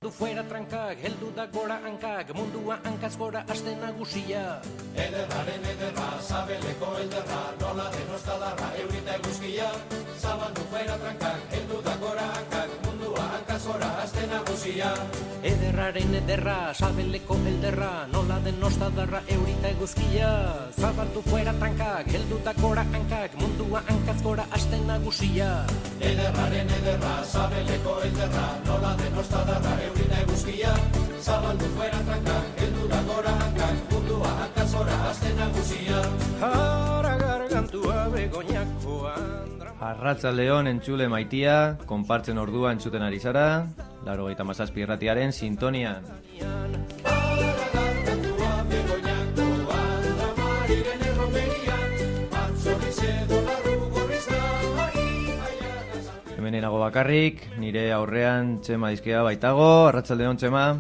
Fuera trankak, heldu da gora hankak, mundua hankaz gora aste nagusia. Ederraren ederra, sabeleko elderra, nola denostadarra, eurita eguzkia. Zabaldu fuera trankak, heldu da gora hankak, mundua hankaz gora aste nagusia. Ederraren ederra, sabeleko elderra, nola denostadarra, eurita eguzkia. Zabaldu fuera trankak, heldu da gora hankak, mundua hankaz gora aste nagusia. Ederraren ederra, sabeleko elderra, nola denostadarra, eurita eguzkia. Zabaldu fuera trankak, heldu da gora hankak, mundua hankaz gora aste nagusia. Hara gargantua begoñakoan. Arratsaldeon entzule maitia, konpartzen ordua entzuten ari zara, 87 irratiaren sintonian. Hemen nago bakarrik, nire aurrean Txema dizkea baitago. Arratsaldeon Txema.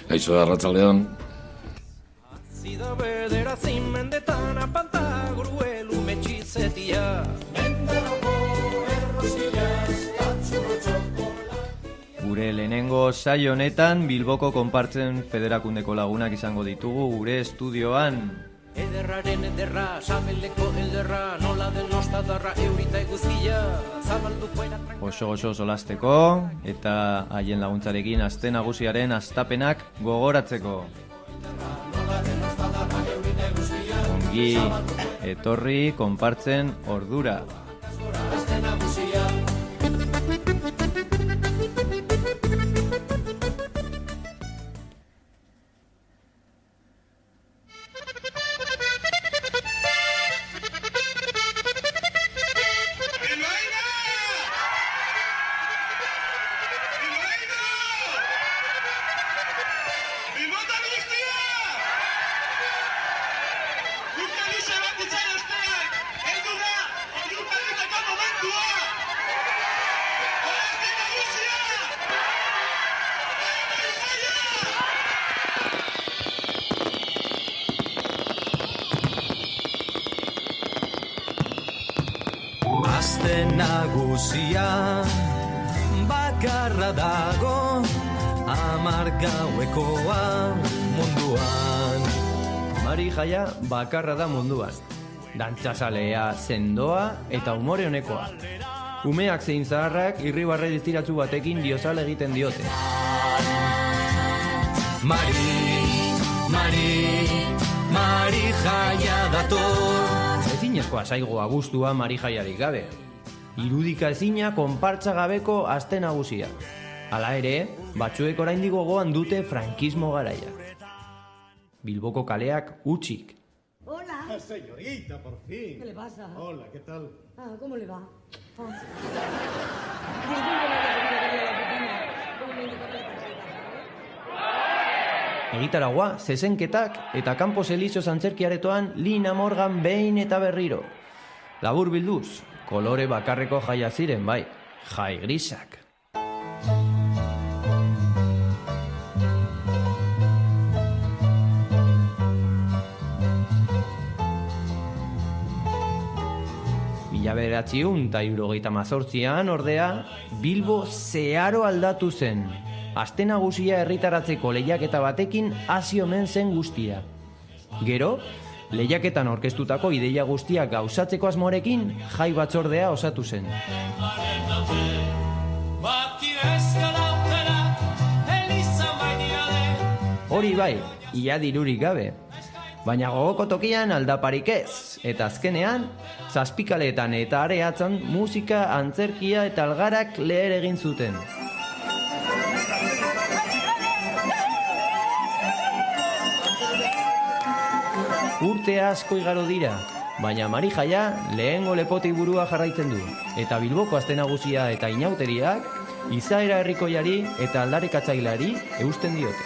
Kaixo, arratsaldeon. Zida bedera zimendetan apanta gruelu metxizetia. Gure lehenengo saio honetan Bilboko konpartzen federakundeko lagunak izango ditugu gure estudioan. Ederraren ederra, sabeleko elderra, nola denostadarra, eurita eguzkia, zabaldu fuera tranka. Oso solasteko eta haien laguntzarekin aste nagusiaren hastapenak gogoratzeko. Ongi etorri konpartzen ordura. Aste nagusia bakarra dago 10 gauekoa munduan. Mari jaia bakarra da munduan. Dantzazalea, sendoa eta umore honekoa. Umeak zein zaharrak irribarre diztiratzu batekin diosal egiten diote. Mari jaia dator. Ezinezkoa zaigo abuztua Mari jaiarik gabe. Irudika ezina konpartza gabeko aste nagusia. Hala ere, batzuek oraindik gogoan dute frankismo garaia. Bilboko kaleak hutsik. Hola. Señorita, por fin. ¿Qué le pasa? Hola, ¿qué tal? ¿Cómo le va? Disculpe la que a la oficina. ¿Cómo me indicaba la tarjeta? Egitaragua, zezenketak eta kanpo zelizio antzerkiaretoan Lina Morgan behin eta berriro. Labur bilduz, kolore bakarreko jaia ziren, bai, jai grisak. Mila 1978an ordea, Bilbo zeharo aldatu zen. Aste nagusia herritaratzeko lehiaketa batekin hasi omen zen guztia. Gero, lehiaketan aurkeztutako ideia guztiak gauzatzeko asmorekin jai batzordea osatu zen. Hori bai, ia dirurik gabe. Baina gogoko tokian aldaparik ez, eta azkenean, zazpikaletan eta areatzen musika, antzerkia eta algarak leher egin zuten. Urte asko igaro dira, baina Mari jaia lehengo lepotik burua jarraitzen du, eta Bilboko aste nagusia eta inauteriak izaera herrikoiari eta aldarrikatzaileari eusten diote.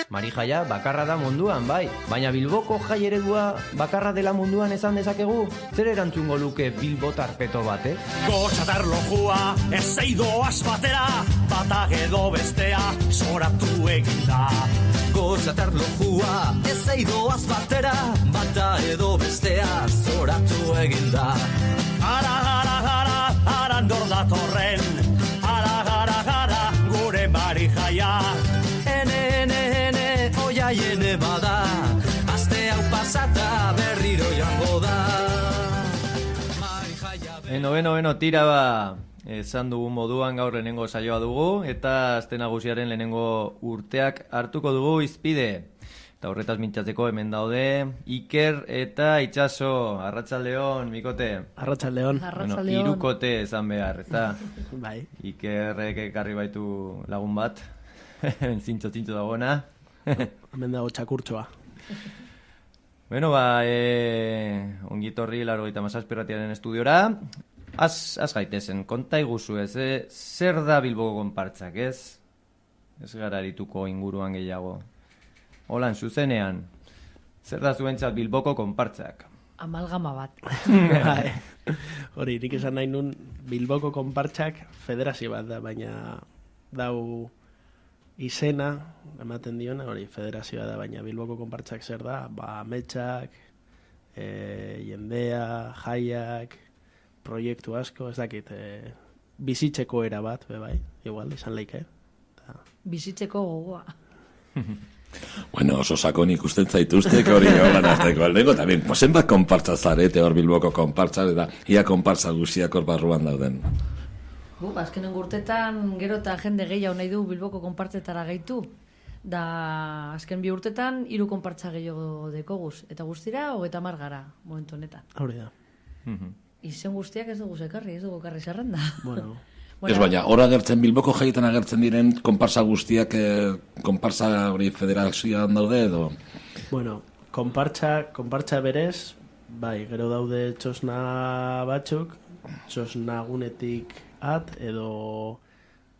Mari jaia bakarra da munduan, bai, baina Bilboko jai eredua bakarra dela munduan esan dezakegu? Zer erantzungo luke bilbotar peto batek? Gotxatar lojua, ez eidoaz batera, batak edo bestea, zoratu eginda. Gotxatar lojua, ez eidoaz batera, bata edo bestea, zoratu eginda. Ara, datorren, gara, gure mari jaia. Ene, oiaiene bada, aste hau pasata berriro jango da. Mari jaia Beno, tira ba. Esan dugu moduan gaur lehenengo saioa dugu, eta aste nagusiaren lehenengo urteak hartuko dugu izpide. Eta horretaz mintzatzeko hemen daude, Iker eta Itxaso, arratsaldeon, Mikote. Arratsaldeon. Bueno, hirukote esan behar, ezta? Bai. Ikerrek ekarri baitu lagun bat, zintzo dagoena. Hemen dago txakurtxoa. Bueno, ba, ongitorri 97 irratiaren estudiora. Az gaitezen, konta iguzu ez, zer da Bilboko konpartzak, ez? Ez gara arituko inguruan gehiago. Holan, zuzenean, zer da zuentzat Bilboko konpartzak? Amalgama bat. Hori, nik esan nahi nun Bilboko konpartzak federazio bat da, baina dau izena, ematen diona, hori federazioa da, baina Bilboko konpartzak zer da, ba, ametsak, jendea, jaiak, proiektu asko, ez dakit, bizitzeko era bat, bai, igual, izan leike. Bizitzeko gogoa. Bueno, oso sakon ikusten zaituztek hori holan azteko aldeko, eta bien, zenbat konpartza zarete hor Bilboko konpartza, eta ia konpartza guziak hor barruan dauden. Azkenen urtetan, gero eta jende gehiago nahi du Bilboko konpartzetara gehitu. Da, azken 2 urtetan, 3 konpartza gehiago dekoguz. Eta guztira, 30 gara, momentu honetan. Hori da. Izen guztiak ez dugu zekarri, ez dugu karri zerrenda. Bueno. Ez baina, hor agertzen, Bilboko jaietan agertzen diren konpartza guztiak, konpartza hori federazioan daude edo? Bueno, konpartza berez, bai, gero daude txosna batzuk, txosna gunetik edo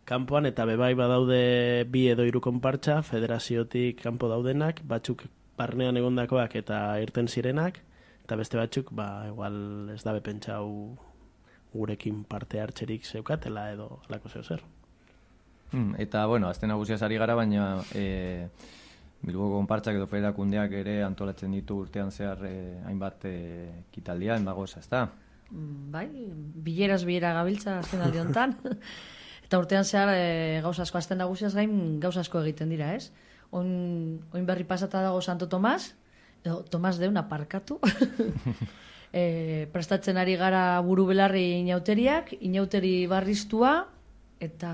kanpoan, eta bebai badaude 2 edo 3 konpartza, federaziotik kanpo daudenak, batzuk barnean egondakoak eta irten zirenak, eta beste batzuk, ba, igual ez dabe pentsau gurekin parte hartzerik zeukatela edo alako zeo zer. Eta, bueno, azte nagusiaz ari gara, baina Bilboko konpartzak edo federakundeak ere antolatzen ditu urtean zehar hainbat ekitaldia, enbagoz, ezta? Bai, bileraz gabiltza azken aldi hontan. Eta urtean zehar gauza asko, azte nagusiaz gain gauza asko egiten dira, ez? Oin berri pasata dago Santo Tomas, edo Tomas deuna parkatu. Prestatzen ari gara buru belarri inauteri barriztua, eta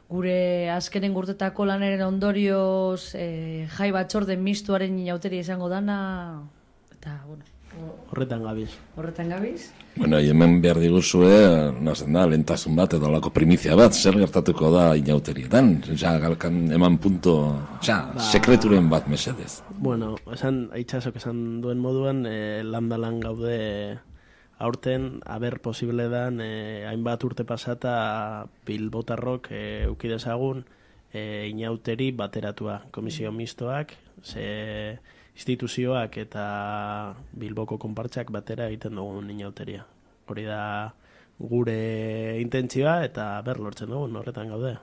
gure azkenen urtetako lanaren ondorioz jai batzorde mistuaren inauteri izango dana, eta, bueno, Horretan gabiz. Bueno, hemen behar diguzue, nazen da, lentasun bat edo lako primizia bat, zer gertatuko da inauterietan? Galkan eman punto, sekreturen bat mesedez. Bueno, Itxasok esan duen moduan, landalan gaude aurten, aber posible dan, hainbat urte pasata Bilbotarrok eukidezagun inauteri bateratua, komisio mistoak, instituzioak eta Bilboko konpartzak batera egiten dugun inauteria. Hori da gure intentzioa eta lortzen dugun, horretan gaude.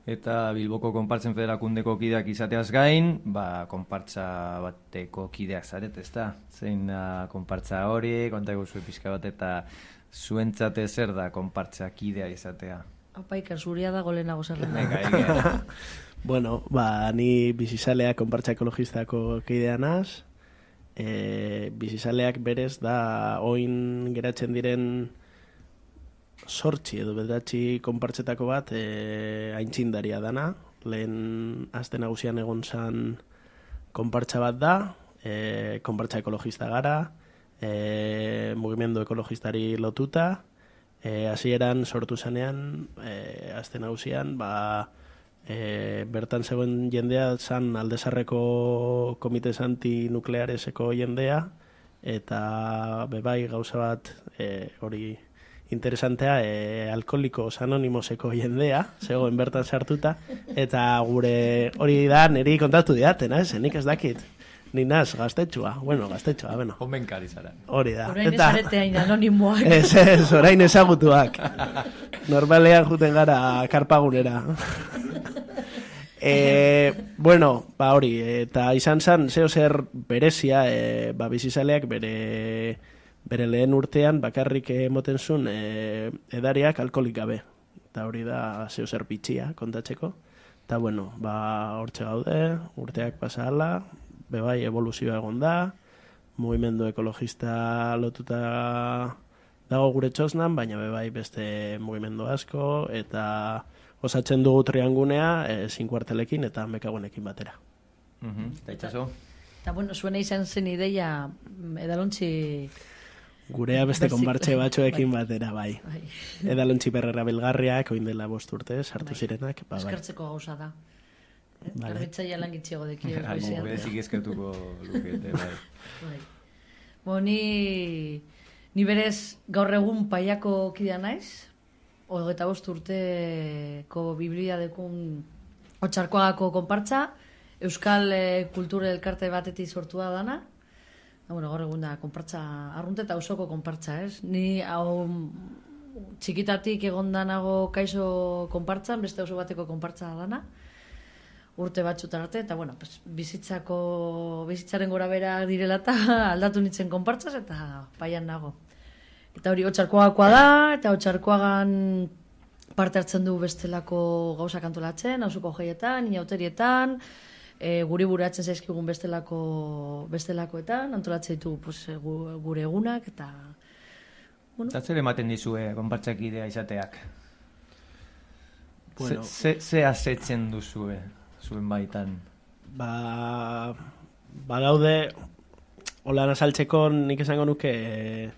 Eta Bilboko konpartzen federakundeko kideak izateaz gain, konpartza bateko kideak zaret, ezta? Zein da konpartza hori, konta eguzu pixka bat eta zuentzate zer da konpartza kidea izatea? Haupa, Iker, zuria dago lehenago zerrenda. Bueno, ni bizizaleak konpartza ekologistako kidea naz. Bizizaleak berez da oin geratzen diren 8 edo 9 konpartzetako bat aintzindaria dana. Lehen aste nagusian egon zan konpartza bat da, konpartza ekologista gara, mugimendu ekologistari lotuta. Hasieran sortu zanean, aste nagusian, bertan zegoen jendea zan Aldezarreko komitez antinukleareseko jendea, eta bebai gauza bat hori interesantea, alkoholikos anonimoseko jendea, zegoen bertan sartuta, eta gure hori da niri kontatu diaten, nik ez dakit. Ni naz, gaztetxua. Bueno. Honben kari zara. Hori da. Orain ezarete hain anonimoak. Ez, orain ezagutuak. Normalean juten gara karpagunera. Bueno, hori, eta izan zen, zeo zer berezia, bizizaleak bere bere lehen urtean bakarrik emoten zuen edariak alkoholik gabe. Eta hori da zeo zer bitxia kontatzeko. Eta bueno, hortxe gaude, urteak pasa hala, bebai evoluzioa egon da, mugimendu ekologista lotuta dago gure txosnan, baina bebai beste mugimendu asko, eta osatzen dugu triangunea 5 kuartelekin eta mekagonekin batera. Eta itxaso? Eta bueno, zuena izan zen ideia edalontzi... Gurea beste konpartxe batzuekin batera, bai. Edalontzi Perrera Belgarriak, oin dela 5 urte, sartu zirenak. Eskertzeko gauza da. Garbitzaia lan gitxiago deki. Bezik eskertuko lukete, bai. Ni berez gaur egun Paiako kidea naiz, 25 urteko biblia dekun Otxarkoagako konpartza, Euskal Kultur Elkarte batetik sortua dana. Gaur egun da konpartza, arrunte eta osoko konpartza, ez? Ni hau txikitatik egondanago kaixo konpartzan, beste oso bateko konpartza dana, urte batzutan arte, eta bizitzaren gora bera direla eta aldatu nintzen konpartzaz, eta Paian nago. Eta hori Otxarkoagakoa da, eta Otxarkoagan parte hartzen du bestelako gauzak antolatzen, auzoko jaietan, inauterietan, guri buratzen zaizkigun bestelakoetan, antolatzen ditu gure egunak, eta... Eta zer ematen dizue konpartzak idea izateak? Ze asetzen duzue, zuen baitan? Badaude, hola azaltzeko nik esango nuke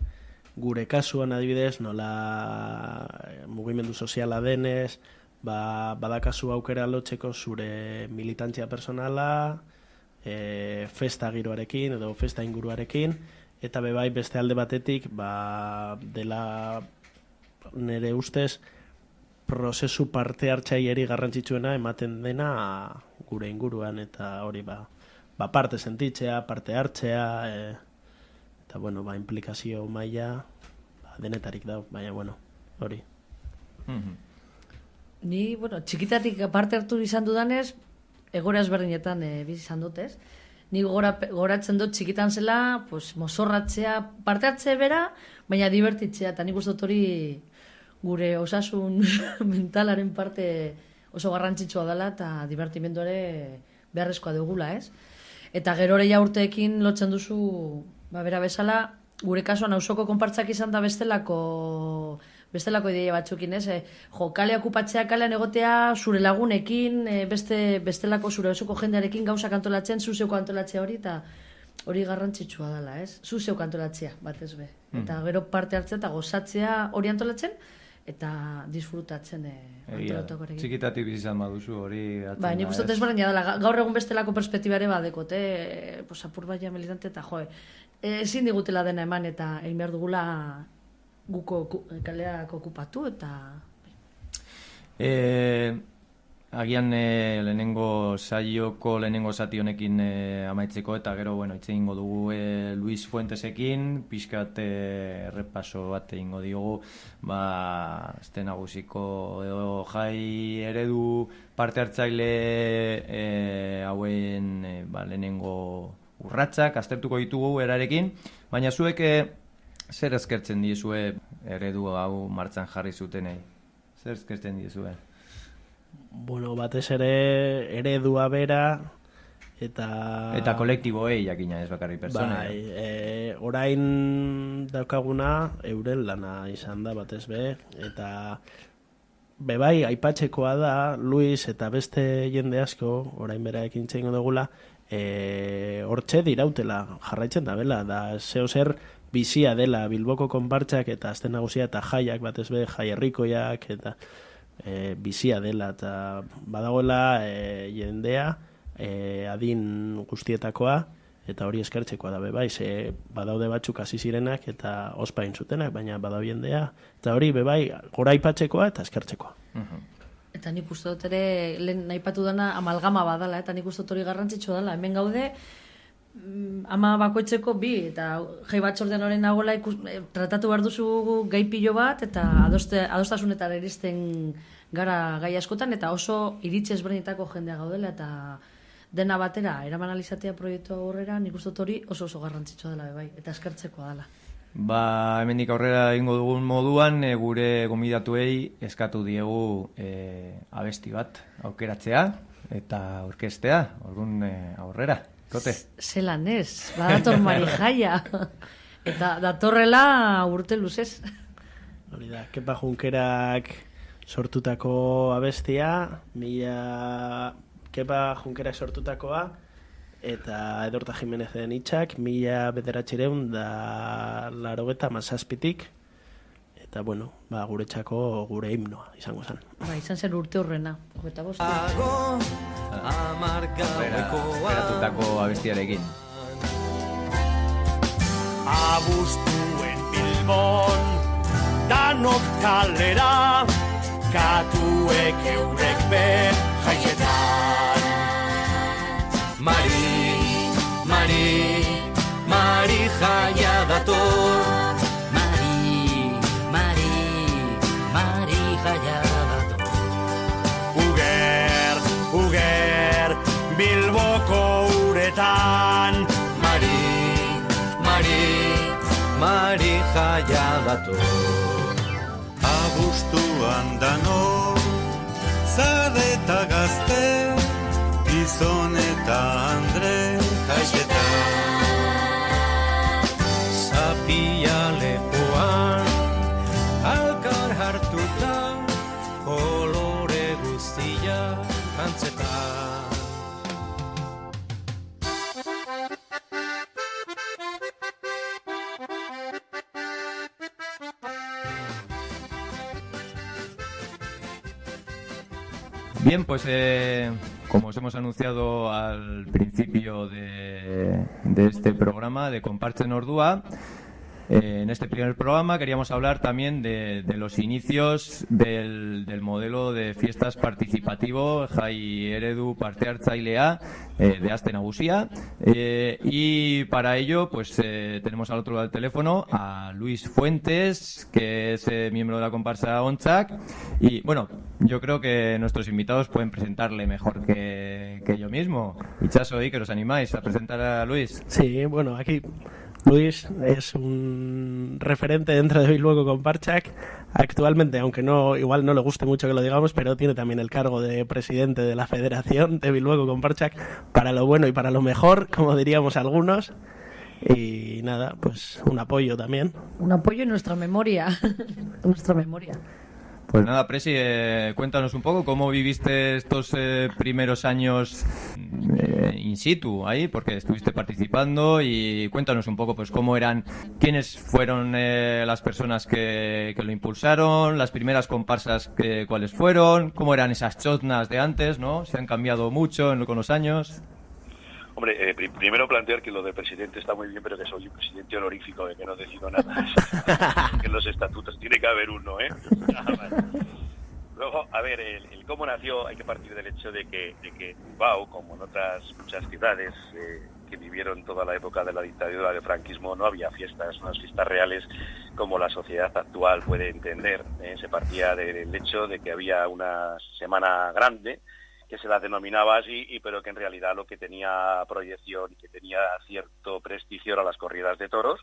gure kasuan adibidez, nola mugimendu soziala denez, badakazu aukera lotzeko zure militantzia personala, festa giroarekin edo festa inguruarekin, eta bebai beste alde batetik dela nire ustez prozesu parte hartzaileri garrantzitsuena ematen dena gure inguruan, eta hori parte sentitzea, parte hartzea, eta bueno, implikazio maila denetarik da, baina bueno, hori. Ni, txikitatik parte hartu izan dudanez, egora ezberdinetan bizi izan dut, ez? Ni goratzen dut txikitan zela, mozorratzea, parte hartzea bera, baina divertitzea, eta nik uste dut hori gure osasun mentalaren parte oso garrantzitsua dela, eta divertimendu ere beharrezkoa dugula, ez? Eta gero ja urteekin lotzen duzu, bera bezala, gure kasuan auzoko konpartzak izan da bestelako ideia batzukin, ez? Kalea okupatzea, kalean egotea, zure lagunekin, bestelako zure osoko jendearekin gauzak antolatzen, zuzeuko antolatzea hori, eta hori garrantzitsua dela, ez? Zuzeuko antolatzea, batez be. Eta gero parte hartzea eta gozatzea hori antolatzen, eta disfrutatzen antolatuko. Txikitatik bizizan baduzu hori... Nik uste dut ezberdina dela, gaur egun bestelako perspektibare badekote, apur baina militante, eta ezin digutela dena eman, eta egin behar dugula guko kaleak okupatu, eta... Agian lehenengo saioko lehenengo zati honekin amaitzeko, eta gero, hitz egingo dugu Luis Fuentesekin, pixkat errepaso bat egingo diogu, este nagusiko edo jai eredu parte hartzaile hauen lehenengo urratsak aztertuko ditugu erarekin, baina zuek zer eskertzen diezue eredu hau martxan jarri zutenei? Zer eskertzen diezue? Batez ere eredua bera eta kolektiboei jakina ez bakarrik pertsona. Orain daukaguna euren lana izan da batez be, eta bebai aipatzekoa da Luis eta beste jende asko orain bera ekin txeingo dugula, hortxe dirautela jarraitzen da bela, da zeo zer bizia dela Bilboko konpartzak eta azten nagusia eta jaiak batez be, jai herrikoiak eta bizia dela, eta badagoela jendea adin guztietakoa, eta hori eskertzekoa da bebai, badaude batzuk hasi zirenak eta ospain zutenak, baina badau jendea, eta hori bebai gora aipatzekoa eta eskertzekoa. Eta nik uste dut ere, lehen aipatu dana amalgama badala, eta nik uste dut hori garrantzitsua dela, hemen gaude, ama bakoitzeko bi, eta jai batzordean horren nagoela tratatu behar duzu gai pilo bat, eta adostasunetara iristen gara gai askotan, eta oso iritzi ezberdinetako jendea gaudela, eta dena batera eraman alizatea proiektu aurrera, nik uste dut hori oso garrantzitsua dela, bai, eta eskertzekoa dela. Hemendik aurrera egingo dugun moduan, gure gomidatuei eskatu diegu abesti bat aukeratzea eta orkestea, orduan aurrera. Kote? Zelan ez, badator Marijaia. Eta datorrela urte luzez. Hori da, Kepa Junkerak sortutako abestia, Kepa Junkerak sortutakoa, eta Edorta Jimenezen hitzak, 1997 eta bueno, guretzako gure himnoa izango zen. Izan zen urte horrena. Aukeratutako abestiarekin. Abuztuen Bilbon, danok kalera, katuek eurek be jaietan. Mari jaia dator. Mari jaia dator. Uger, Bilboko uretan. Mari jaia dator. Abuztuan dano, zade eta gazte, gizon eta andre jaietan. Zapia lepoan, alkar hartuta, kolore guztia antzetan. Bien, pues como os hemos anunciado al principio de este programa de Konpartzen Ordua, en este primer programa queríamos hablar también de los inicios del modelo de fiestas participativo jai eredu parte hartzailea de Aste Nagusia, y para ello pues tenemos al otro lado del teléfono a Luis Fuentes, que es miembro de la comparsa Ontzak, y bueno, yo creo que nuestros invitados pueden presentarle mejor que yo mismo. Itxaso, que os animáis a presentar a Luis. Sí, bueno, aquí Luis es un referente dentro de Bilboko Konpartsak. Actualmente, aunque igual no le guste mucho que lo digamos, pero tiene también el cargo de presidente de la Federación de Bilboko Konpartsak, para lo bueno y para lo mejor, como diríamos algunos. Y nada, pues un apoyo también. Un apoyo en nuestra memoria. Nuestra memoria. Pues nada, Presi, cuéntanos un poco cómo viviste estos primeros años in situ ahí, porque estuviste participando, y cuéntanos un poco pues cómo eran, quiénes fueron las personas que lo impulsaron, las primeras comparsas cuáles fueron, cómo eran esas chotnas de antes, ¿no? ¿Se han cambiado mucho con los años? Hombre, primero plantear que lo de presidente está muy bien, pero que soy un presidente honorífico, de que no decido nada. Que en los estatutos tiene que haber uno, ¿eh? Luego, a ver, el cómo nació, hay que partir del hecho de que Bilbao, como en otras muchas ciudades que vivieron toda la época de la dictadura del franquismo, no había fiestas, unas fiestas reales como la sociedad actual puede entender. Se partía del hecho de que había una semana grande, que se la denominaba así, pero que en realidad lo que tenía proyección y que tenía cierto prestigio eran las corridas de toros,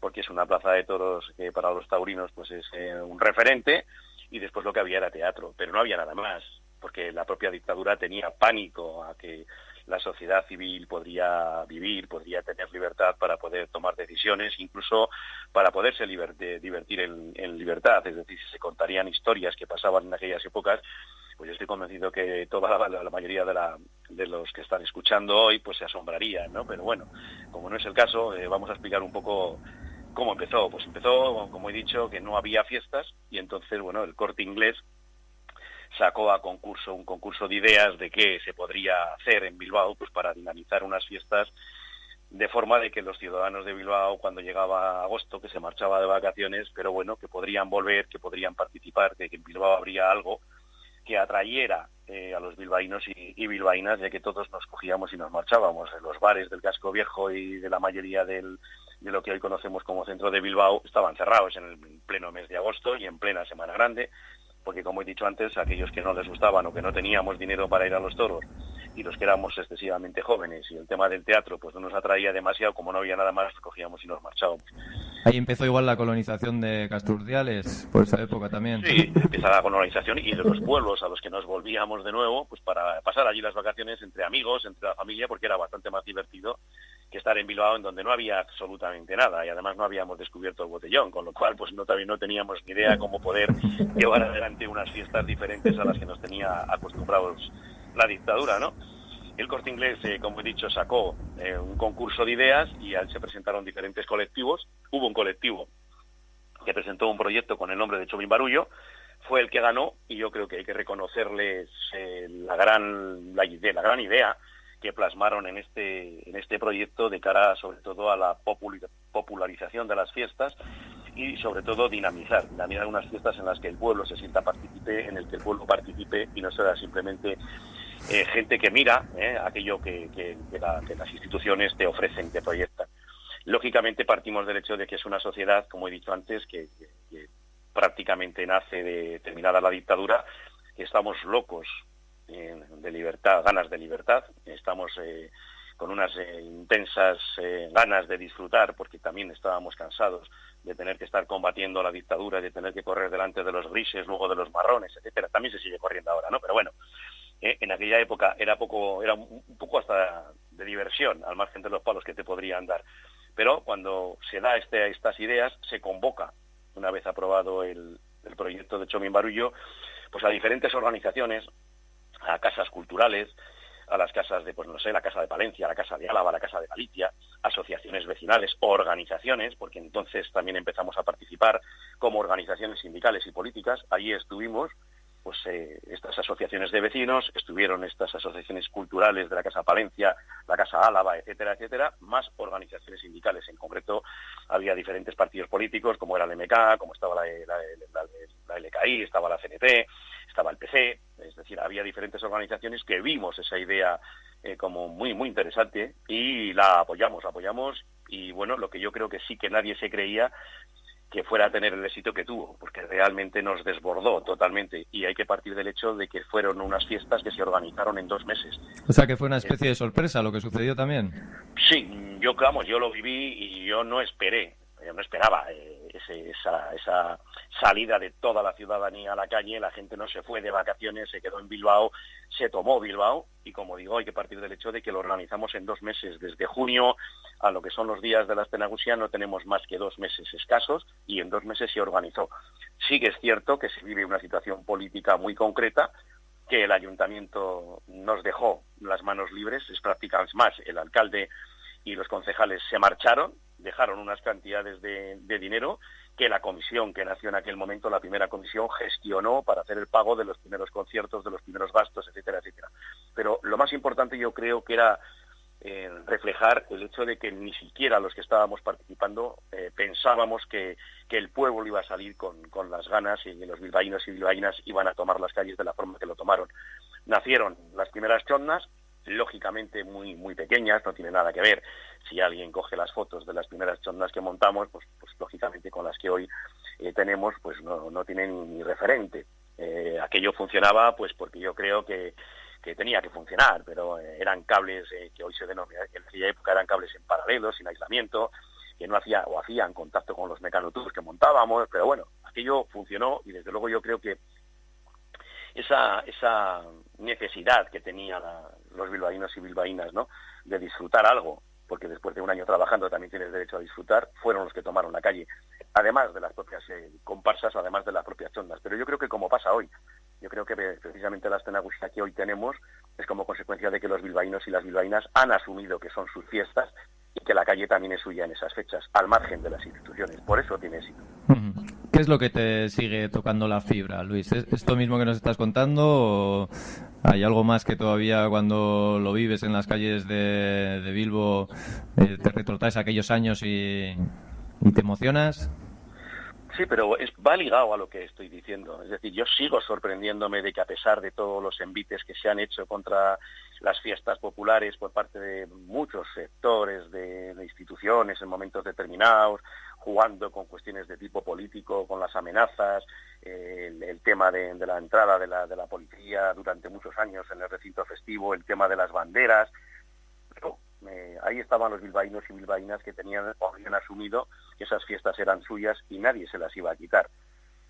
porque es una plaza de toros que para los taurinos pues es un referente, y después lo que había era teatro, pero no había nada más, porque la propia dictadura tenía pánico a que la sociedad civil podría vivir, podría tener libertad para poder tomar decisiones, incluso para poderse divertir en libertad, es decir, si se contarían historias que pasaban en aquellas épocas, pues yo estoy convencido que toda la mayoría de los que están escuchando hoy pues se asombrarían, ¿no? Pero bueno, como no es el caso, vamos a explicar un poco cómo empezó. Pues empezó, como he dicho, que no había fiestas, y entonces, bueno, el Corte Inglés sacó un concurso de ideas de qué se podría hacer en Bilbao pues para dinamizar unas fiestas, de forma de que los ciudadanos de Bilbao, cuando llegaba agosto, que se marchaba de vacaciones, pero bueno, que podrían volver, que podrían participar, que en Bilbao habría algo que atrayera a los bilbaínos y bilbaínas, ya que todos nos cogíamos y nos marchábamos. En los bares del casco viejo y de la mayoría de lo que hoy conocemos como centro de Bilbao estaban cerrados en el pleno mes de agosto y en plena Semana Grande, porque como he dicho antes, aquellos que no les gustaban o que no teníamos dinero para ir a los toros y los que éramos excesivamente jóvenes, y el tema del teatro pues no nos atraía demasiado, como no había nada más, cogíamos y nos marchábamos. Ahí empezó igual la colonización de Casturdiales, por esa época también. Sí, empieza la colonización y de los pueblos a los que nos volvíamos de nuevo, pues para pasar allí las vacaciones entre amigos, entre la familia, porque era bastante más divertido que estar en Bilbao, en donde no había absolutamente nada, y además no habíamos descubierto el botellón, con lo cual pues no teníamos ni idea cómo poder llevar adelante unas fiestas diferentes a las que nos tenía acostumbrados la dictadura, ¿no? El Corte Inglés, como he dicho, sacó un concurso de ideas y a él se presentaron diferentes colectivos. Hubo un colectivo que presentó un proyecto con el nombre de Txomin Barullo, fue el que ganó, y yo creo que hay que reconocerles la gran idea que plasmaron en este proyecto de cara sobre todo a la popularización de las fiestas y sobre todo dinamizar unas fiestas en las que el pueblo se sienta partícipe, en el que el pueblo participe y no sea simplemente gente que mira aquello que las instituciones te ofrecen, te proyectan. Lógicamente partimos del hecho de que es una sociedad, como he dicho antes, que prácticamente nace de terminada la dictadura, que estamos locos de libertad, ganas de libertad, estamos con unas intensas ganas de disfrutar, porque también estábamos cansados de tener que estar combatiendo la dictadura, de tener que correr delante de los grises, luego de los marrones, etcétera. También se sigue corriendo ahora, ¿no? Pero bueno, en aquella época era un poco hasta de diversión, al margen de los palos que te podrían dar. Pero cuando se da estas ideas, se convoca, una vez aprobado el proyecto de Txomin Barullo, pues a diferentes organizaciones, a casas culturales, a las casas de, pues no sé, la Casa de Palencia, la Casa de Álava, la Casa de Galicia, asociaciones vecinales, organizaciones, porque entonces también empezamos a participar como organizaciones sindicales y políticas. Allí estuvimos, pues estas asociaciones de vecinos, estuvieron estas asociaciones culturales de la Casa Palencia, la Casa Álava, etcétera, etcétera, más organizaciones sindicales. En concreto, había diferentes partidos políticos, como era el MK, como estaba la LKI, estaba la CNT, estaba el PC, es decir, había diferentes organizaciones que vimos esa idea como muy, muy interesante y la apoyamos, y bueno, lo que yo creo que sí que nadie se creía que fuera a tener el éxito que tuvo, porque realmente nos desbordó totalmente, y hay que partir del hecho de que fueron unas fiestas que se organizaron en 2 meses. O sea que fue una especie de sorpresa lo que sucedió también. Sí, yo lo viví y yo no esperaba esa salida de toda la ciudadanía a la calle. La gente no se fue de vacaciones, se quedó en Bilbao, se tomó Bilbao, y como digo, hay que partir del hecho de que lo organizamos en 2 meses, desde junio a lo que son los días de la Astenagusia no tenemos más que 2 meses escasos, y en 2 meses se organizó. Sí que es cierto que se vive una situación política muy concreta, que el ayuntamiento nos dejó las manos libres, es prácticamente más, el alcalde y los concejales se marcharon, dejaron unas cantidades de dinero que la comisión que nació en aquel momento, la primera comisión, gestionó para hacer el pago de los primeros conciertos, de los primeros gastos, etcétera, etcétera. Pero lo más importante yo creo que era reflejar el hecho de que ni siquiera los que estábamos participando pensábamos que el pueblo iba a salir con las ganas, y los bilbaínos y bilbaínas iban a tomar las calles de la forma que lo tomaron. Nacieron las primeras chondas, lógicamente muy muy pequeñas, no tiene nada que ver. Si alguien coge las fotos de las primeras chondas que montamos, pues lógicamente con las que hoy tenemos, pues no tiene ni referente. Aquello funcionaba pues porque yo creo que tenía que funcionar, pero eran cables que hoy se denominan, en aquella época eran cables en paralelo, sin aislamiento, que no hacían contacto con los mecanotubos que montábamos, pero bueno, aquello funcionó, y desde luego yo creo que esa necesidad que tenían los bilbaínos y bilbaínas, ¿no?, de disfrutar algo, porque después de un año trabajando también tienes derecho a disfrutar, fueron los que tomaron la calle, además de las propias comparsas, además de las propias chondas. Pero yo creo que como pasa hoy, yo creo que precisamente la Astenagusia que hoy tenemos es como consecuencia de que los bilbaínos y las bilbaínas han asumido que son sus fiestas y que la calle también es suya en esas fechas, al margen de las instituciones. Por eso tiene éxito. ¿Qué es lo que te sigue tocando la fibra, Luis? ¿Es esto mismo que nos estás contando, o hay algo más que todavía cuando lo vives en las calles de Bilbo te retrotraes a aquellos años y te emocionas? Sí, pero va ligado a lo que estoy diciendo. Es decir, yo sigo sorprendiéndome de que, a pesar de todos los envites que se han hecho contra las fiestas populares por parte de muchos sectores de instituciones en momentos determinados, jugando con cuestiones de tipo político, con las amenazas, el tema de la entrada de la policía durante muchos años en el recinto festivo, el tema de las banderas. Pero, ahí estaban los bilbaínos y bilbaínas que habían asumido que esas fiestas eran suyas y nadie se las iba a quitar.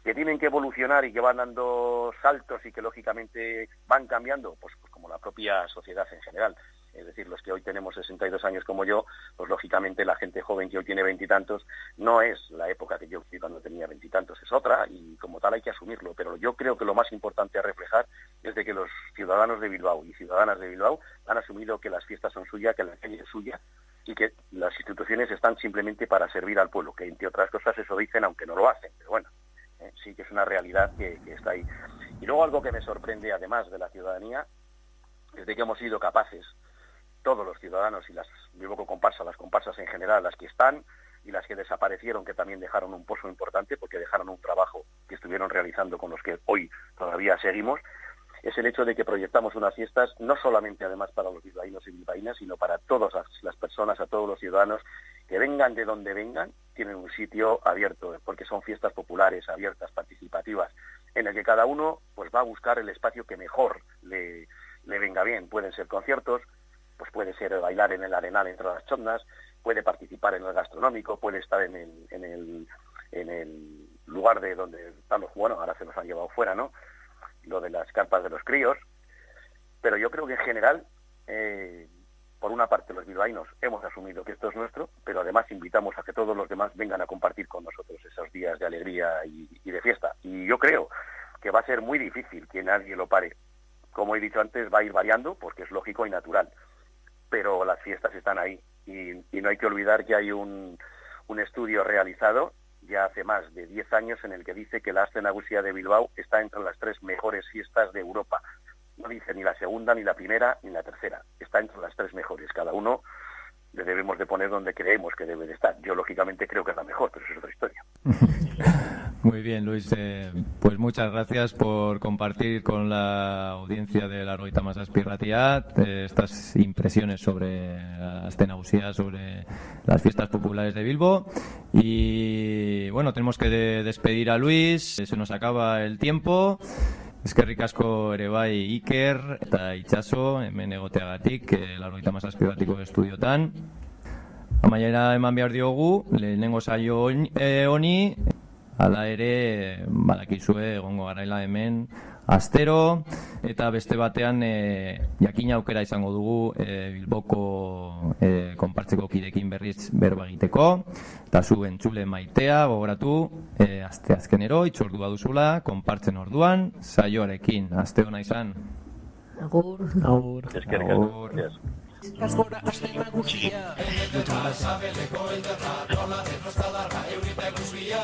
Que tienen que evolucionar y que van dando saltos y que lógicamente van cambiando, pues como la propia sociedad en general. Es decir, los que hoy tenemos 62 años como yo, pues lógicamente la gente joven que hoy tiene 20 y tantos no es la época que yo cuando tenía 20 y tantos, es otra, y como tal hay que asumirlo. Pero yo creo que lo más importante a reflejar es de que los ciudadanos de Bilbao y ciudadanas de Bilbao han asumido que las fiestas son suyas, que la calle es suya y que las instituciones están simplemente para servir al pueblo, que entre otras cosas eso dicen aunque no lo hacen, pero bueno, sí que es una realidad que está ahí. Y luego algo que me sorprende además de la ciudadanía es de que hemos sido capaces, todos los ciudadanos y las comparsas en general, las que están y las que desaparecieron, que también dejaron un pozo importante porque dejaron un trabajo que estuvieron realizando con los que hoy todavía seguimos, es el hecho de que proyectamos unas fiestas no solamente además para los bilbaínos y bilbaínas, sino para todas las personas, a todos los ciudadanos que vengan de donde vengan, tienen un sitio abierto, porque son fiestas populares, abiertas, participativas, en el que cada uno pues va a buscar el espacio que mejor le venga bien. Pueden ser conciertos, pues puede ser bailar en el arenal entre las chondas, puede participar en el gastronómico, puede estar en el lugar de donde están los, bueno, ahora se nos han llevado fuera, ¿no?, lo de las carpas de los críos. Pero yo creo que en general, por una parte los bilbaínos hemos asumido que esto es nuestro, pero además invitamos a que todos los demás vengan a compartir con nosotros esos días de alegría y de fiesta. Y yo creo que va a ser muy difícil que nadie lo pare. Como he dicho antes, va a ir variando porque es lógico y natural, pero las fiestas están ahí y no hay que olvidar que hay un estudio realizado ya hace más de 10 años en el que dice que la Aste Nagusia de Bilbao está entre las 3 mejores fiestas de Europa. No dice ni la segunda, ni la primera, ni la tercera. Está entre las 3 mejores. Cada uno le debemos de poner donde creemos que debe de estar. Yo lógicamente creo que es la mejor, pero eso es otra historia. Muy bien, Luis. Pues muchas gracias por compartir con la audiencia de la Argoita Masazpi Ratia estas impresiones sobre la Aste Nagusia, sobre las fiestas populares de Bilbo. Y bueno, tenemos que despedir a Luis. Se nos acaba el tiempo. Eskerrik asko ere bai Iker eta Itxaso hemen egoteagatik la Argoita Masazpi Ratiko estudiotan. Amaiera eman behar diogu lehenengo saio honi. Hala ere, badakizue egongo garaela hemen astero, eta beste batean jakina aukera izango dugu Bilboko konpartzeko kidekin berriz berba egiteko, eta zu entzule maitea gogoratu aste azkenero itzordua duzula, konpartzen orduan, saioarekin, aste hona izan. Agur. Agur. Agur. Kaskora Aste Nagusia Sabeleko elderra, nola denostarra, eurita eguzkia,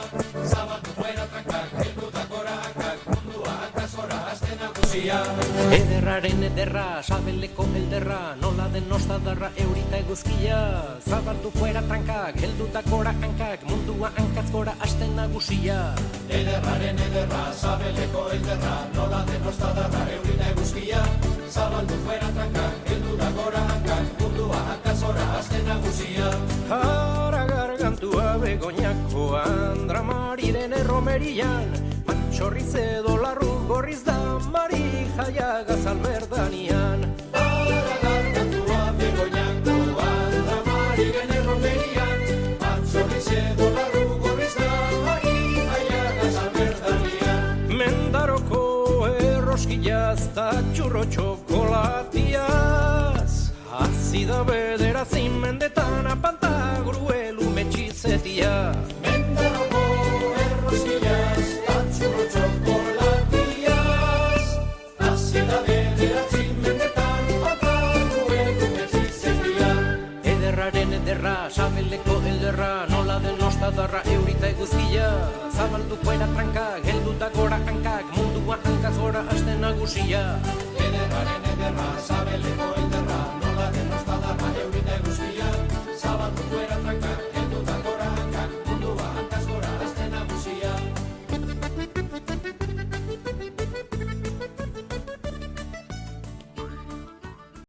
zabaldu fuera trankak, heldutagora hankak, mundua hankazora Aste Nagusia. Ederraren ederra, sabeleko elderra, nola denostadarra, eurita eguzkia, zabaldu fuera trankak, heldutakora hankak, mundua hankazkora Aste Nagusia. Ederraren ederra, sabeleko elderra, nola denostadarra, eurita eguzkia, zabaldu fuera trankak, heldutagora hankak, mundua hankazora Aste Nagusia. Ara gargantua begoñakoan, dramariren erromerian, mantxorriz edo larru gorriz da mari jaiagaz alberdanian. Ara gargantua begoñakoan, dramariren erromerian, mantxorriz edo larru gorriz da mari jaiagaz alberdanian. Mendaroko erroskillaz ta txurro txokolatiaz, azida bederatzi mendetan apanta gruelu metxizetia. Mendaroko erroskillaz, tatxurro txokolatiaz, azida bederatzi mendetan apanta gruelu metxizetia. Ederraren ederra, sabeleko elderra, nola denostadarra, eurita eguzkia, zabaldu fuera trankak, heldutagora hankak, mundua hankaz gora Aste Nagusia. Ederraren ederra, sabeleko elderra, nola denos